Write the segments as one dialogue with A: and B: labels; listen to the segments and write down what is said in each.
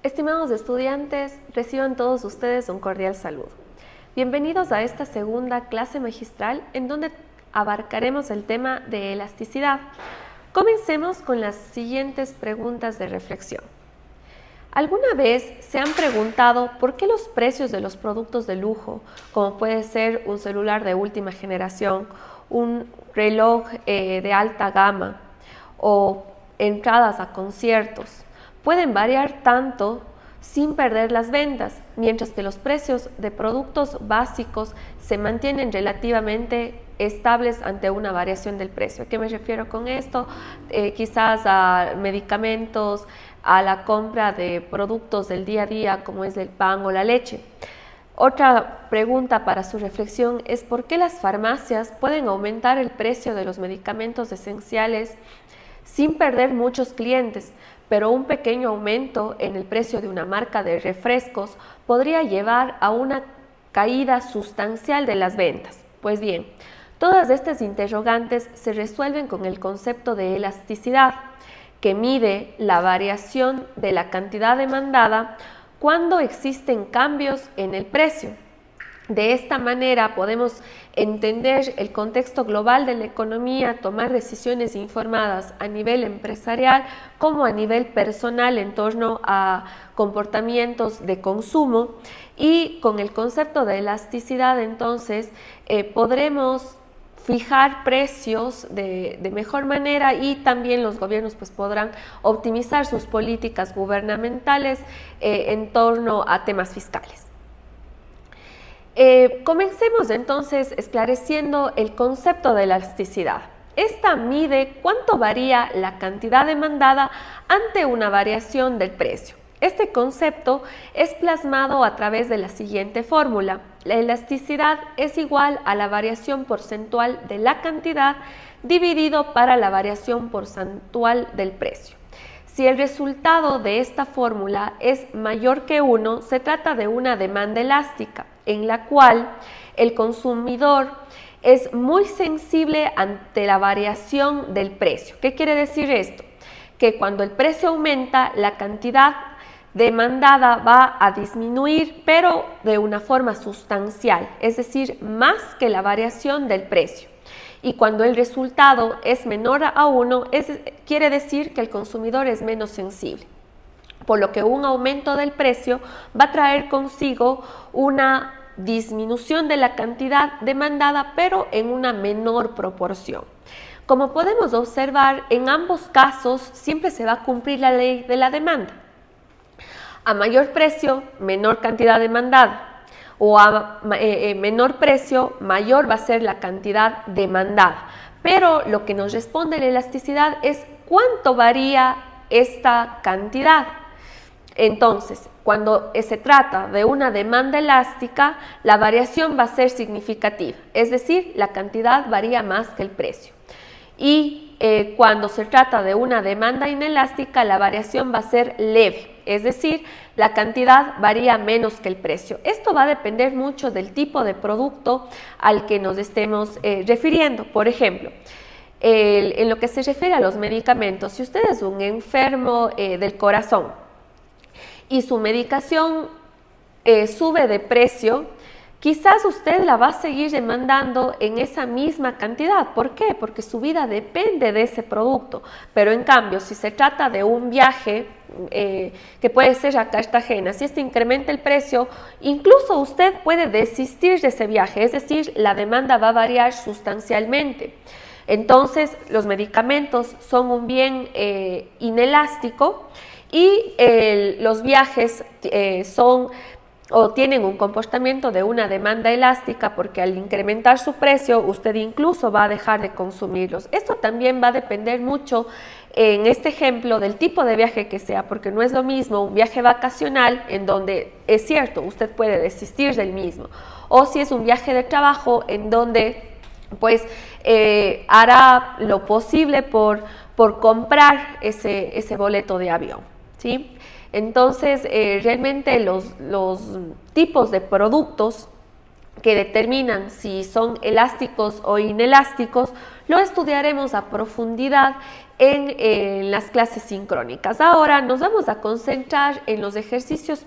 A: Estimados estudiantes, reciban todos ustedes un cordial saludo. Bienvenidos a esta segunda clase magistral en donde abarcaremos el tema de elasticidad. Comencemos con las siguientes preguntas de reflexión. ¿Alguna vez se han preguntado por qué los precios de los productos de lujo, como puede ser un celular de última generación, un reloj de alta gama o entradas a conciertos, pueden variar tanto sin perder las ventas, mientras que los precios de productos básicos se mantienen relativamente estables ante una variación del precio? ¿A qué me refiero con esto? Quizás a medicamentos, a la compra de productos del día a día como es el pan o la leche. Otra pregunta para su reflexión es ¿por qué las farmacias pueden aumentar el precio de los medicamentos esenciales sin perder muchos clientes, pero un pequeño aumento en el precio de una marca de refrescos podría llevar a una caída sustancial de las ventas? Pues bien, todas estas interrogantes se resuelven con el concepto de elasticidad, que mide la variación de la cantidad demandada cuando existen cambios en el precio. De esta manera podemos entender el contexto global de la economía, tomar decisiones informadas a nivel empresarial como a nivel personal en torno a comportamientos de consumo, y con el concepto de elasticidad entonces podremos fijar precios de mejor manera, y también los gobiernos podrán optimizar sus políticas gubernamentales en torno a temas fiscales. Comencemos entonces esclareciendo el concepto de elasticidad. Esta mide cuánto varía la cantidad demandada ante una variación del precio. Este concepto es plasmado a través de la siguiente fórmula. La elasticidad es igual a la variación porcentual de la cantidad dividido para la variación porcentual del precio. Si el resultado de esta fórmula es mayor que 1, se trata de una demanda elástica, en la cual el consumidor es muy sensible ante la variación del precio. ¿Qué quiere decir esto? Que cuando el precio aumenta, la cantidad demandada va a disminuir, pero de una forma sustancial, es decir, más que la variación del precio. Y cuando el resultado es menor a 1, quiere decir que el consumidor es menos sensible, por lo que un aumento del precio va a traer consigo una disminución de la cantidad demandada, pero en una menor proporción. Como podemos observar, en ambos casos siempre se va a cumplir la ley de la demanda. A mayor precio, menor cantidad demandada, o a menor precio, mayor va a ser la cantidad demandada. Pero lo que nos responde la elasticidad es cuánto varía esta cantidad. Entonces, cuando se trata de una demanda elástica, la variación va a ser significativa, es decir, la cantidad varía más que el precio. Y cuando se trata de una demanda inelástica, la variación va a ser leve, es decir, la cantidad varía menos que el precio. Esto va a depender mucho del tipo de producto al que nos estemos refiriendo. Por ejemplo, en lo que se refiere a los medicamentos, si usted es un enfermo del corazón y su medicación sube de precio, quizás usted la va a seguir demandando en esa misma cantidad. ¿Por qué? Porque su vida depende de ese producto. Pero en cambio, si se trata de un viaje que puede ser a Cartagena, si este incrementa el precio, incluso usted puede desistir de ese viaje, es decir, la demanda va a variar sustancialmente. Entonces, los medicamentos son un bien inelástico, y los viajes tienen un comportamiento de una demanda elástica, porque al incrementar su precio usted incluso va a dejar de consumirlos. Esto también va a depender mucho, en este ejemplo, del tipo de viaje que sea, porque no es lo mismo un viaje vacacional, en donde es cierto, usted puede desistir del mismo, o si es un viaje de trabajo en donde hará lo posible por comprar ese boleto de avión, ¿sí? Entonces, realmente los tipos de productos que determinan si son elásticos o inelásticos, lo estudiaremos a profundidad en las clases sincrónicas. Ahora nos vamos a concentrar en los ejercicios,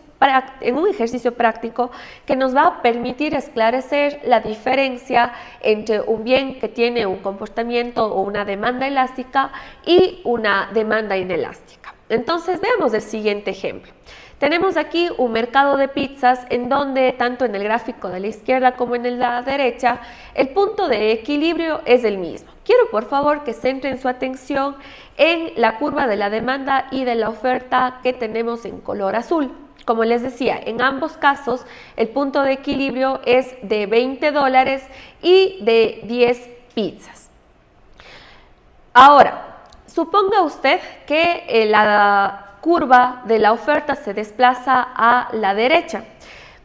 A: en un ejercicio práctico que nos va a permitir esclarecer la diferencia entre un bien que tiene un comportamiento o una demanda elástica y una demanda inelástica. Entonces veamos el siguiente ejemplo. Tenemos aquí un mercado de pizzas en donde tanto en el gráfico de la izquierda como en el de la derecha el punto de equilibrio es el mismo. Quiero por favor que centren su atención en la curva de la demanda y de la oferta que tenemos en color azul. Como les decía, en ambos casos el punto de equilibrio es de $20 y de 10 pizzas. Ahora, suponga usted que la curva de la oferta se desplaza a la derecha.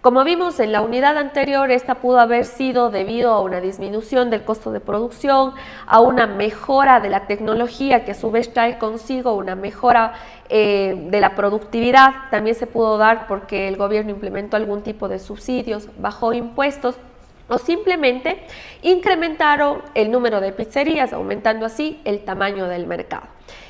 A: Como vimos en la unidad anterior, esta pudo haber sido debido a una disminución del costo de producción, a una mejora de la tecnología que a su vez trae consigo una mejora de la productividad. También se pudo dar porque el gobierno implementó algún tipo de subsidios, bajó impuestos o simplemente incrementaron el número de pizzerías, aumentando así el tamaño del mercado.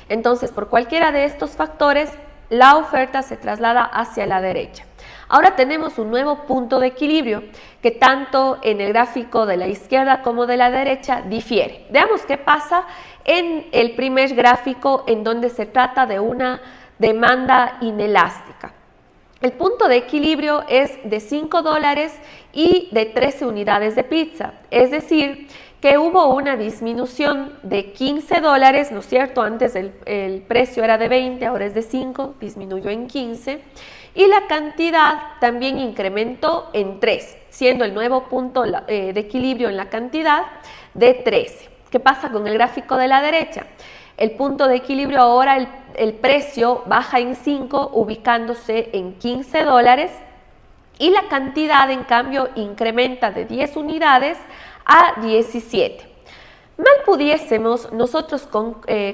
A: Entonces, por cualquiera de estos factores, la oferta se traslada hacia la derecha. Ahora tenemos un nuevo punto de equilibrio que tanto en el gráfico de la izquierda como de la derecha difiere. Veamos qué pasa en el primer gráfico en donde se trata de una demanda inelástica. El punto de equilibrio es de $5 y de 13 unidades de pizza, es decir, que hubo una disminución de $15, ¿no es cierto? Antes el precio era de 20, ahora es de 5, disminuyó en 15, y la cantidad también incrementó en 3, siendo el nuevo punto de equilibrio en la cantidad de 13. ¿Qué pasa con el gráfico de la derecha? El punto de equilibrio ahora, el precio baja en 5, ubicándose en $15, y la cantidad, en cambio, incrementa de 10 unidades a 17. Mal pudiésemos nosotros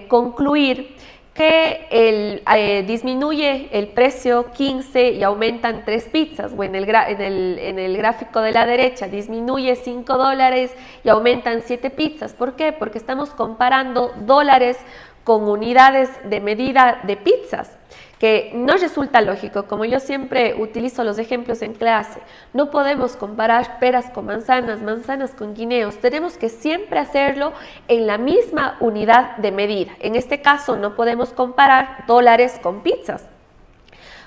A: concluir que disminuye el precio 15 y aumentan 3 pizzas, o en el gráfico de la derecha disminuye $5 y aumentan 7 pizzas. ¿Por qué? Porque estamos comparando dólares con unidades de medida de pizzas, que no resulta lógico. Como yo siempre utilizo los ejemplos en clase, no podemos comparar peras con manzanas, manzanas con guineos, tenemos que siempre hacerlo en la misma unidad de medida. En este caso no podemos comparar dólares con pizzas.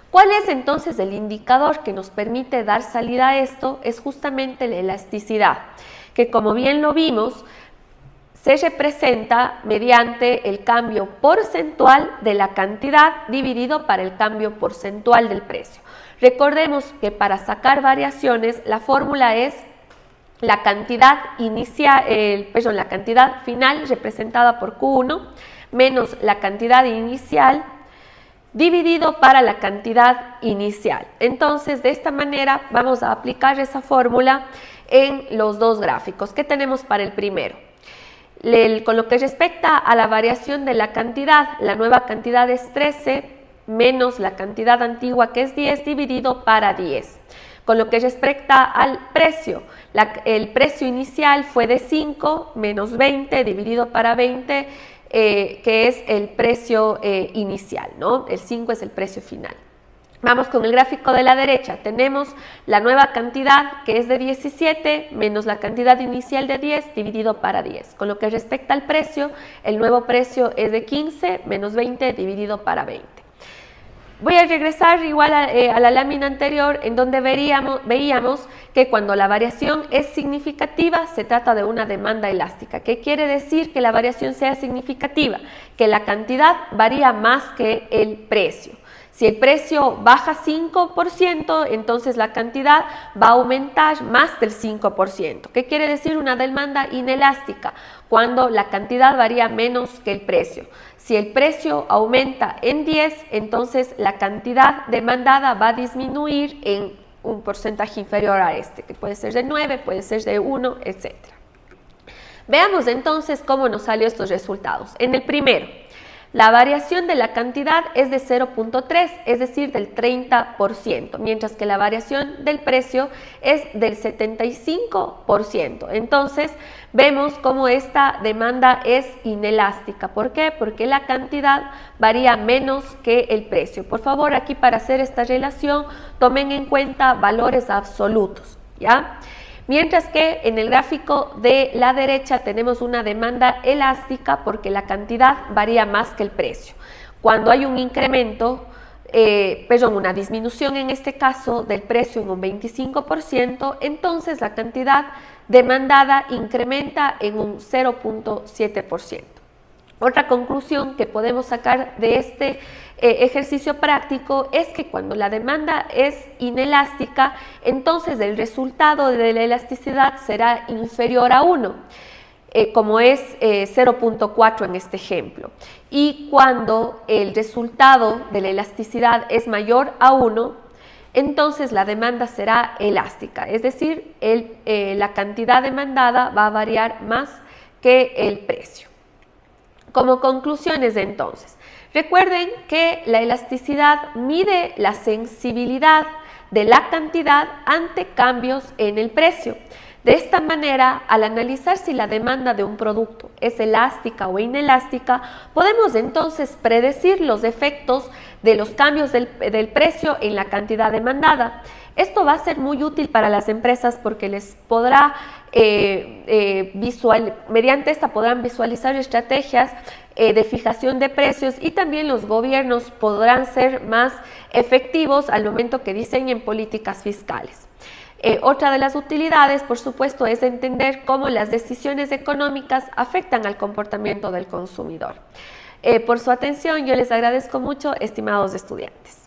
A: ¿Cuál es entonces el indicador que nos permite dar salida a esto? Es justamente la elasticidad, que como bien lo vimos, se representa mediante el cambio porcentual de la cantidad dividido para el cambio porcentual del precio. Recordemos que para sacar variaciones la fórmula es la cantidad la cantidad final representada por Q1 menos la cantidad inicial dividido para la cantidad inicial. Entonces, de esta manera vamos a aplicar esa fórmula en los dos gráficos. ¿Qué tenemos para el primero? Con lo que respecta a la variación de la cantidad, la nueva cantidad es 13 menos la cantidad antigua que es 10 dividido para 10. Con lo que respecta al precio, el precio inicial fue de 5 menos 20 dividido para 20, que es el precio inicial, ¿no? El 5 es el precio final. Vamos con el gráfico de la derecha, tenemos la nueva cantidad que es de 17 menos la cantidad inicial de 10 dividido para 10. Con lo que respecta al precio, el nuevo precio es de 15 menos 20 dividido para 20. Voy a regresar igual a la lámina anterior en donde veíamos que cuando la variación es significativa se trata de una demanda elástica. ¿Qué quiere decir que la variación sea significativa? Que la cantidad varía más que el precio. Si el precio baja 5%, entonces la cantidad va a aumentar más del 5%. ¿Qué quiere decir una demanda inelástica? Cuando la cantidad varía menos que el precio. Si el precio aumenta en 10, entonces la cantidad demandada va a disminuir en un porcentaje inferior a este, que puede ser de 9, puede ser de 1, etc. Veamos entonces cómo nos salió estos resultados. En el primero, La variación de la cantidad es de 0.3, es decir, del 30%, mientras que la variación del precio es del 75%. Entonces, vemos cómo esta demanda es inelástica. ¿Por qué? Porque la cantidad varía menos que el precio. Por favor, aquí para hacer esta relación, tomen en cuenta valores absolutos, ¿ya? Mientras que en el gráfico de la derecha tenemos una demanda elástica porque la cantidad varía más que el precio. Cuando hay un incremento, una disminución en este caso del precio en un 25%, entonces la cantidad demandada incrementa en un 0.7%. Otra conclusión que podemos sacar de este ejercicio práctico es que cuando la demanda es inelástica, entonces el resultado de la elasticidad será inferior a 1, como es 0.4 en este ejemplo. Y cuando el resultado de la elasticidad es mayor a 1, entonces la demanda será elástica, es decir, la cantidad demandada va a variar más que el precio. Como conclusiones entonces, recuerden que la elasticidad mide la sensibilidad de la cantidad ante cambios en el precio. De esta manera, al analizar si la demanda de un producto es elástica o inelástica, podemos entonces predecir los efectos de los cambios del precio en la cantidad demandada. Esto va a ser muy útil para las empresas porque les podrá, mediante esta podrán visualizar estrategias de fijación de precios y también los gobiernos podrán ser más efectivos al momento que diseñen políticas fiscales. Otra de las utilidades, por supuesto, es entender cómo las decisiones económicas afectan al comportamiento del consumidor. Por su atención, yo les agradezco mucho, estimados estudiantes.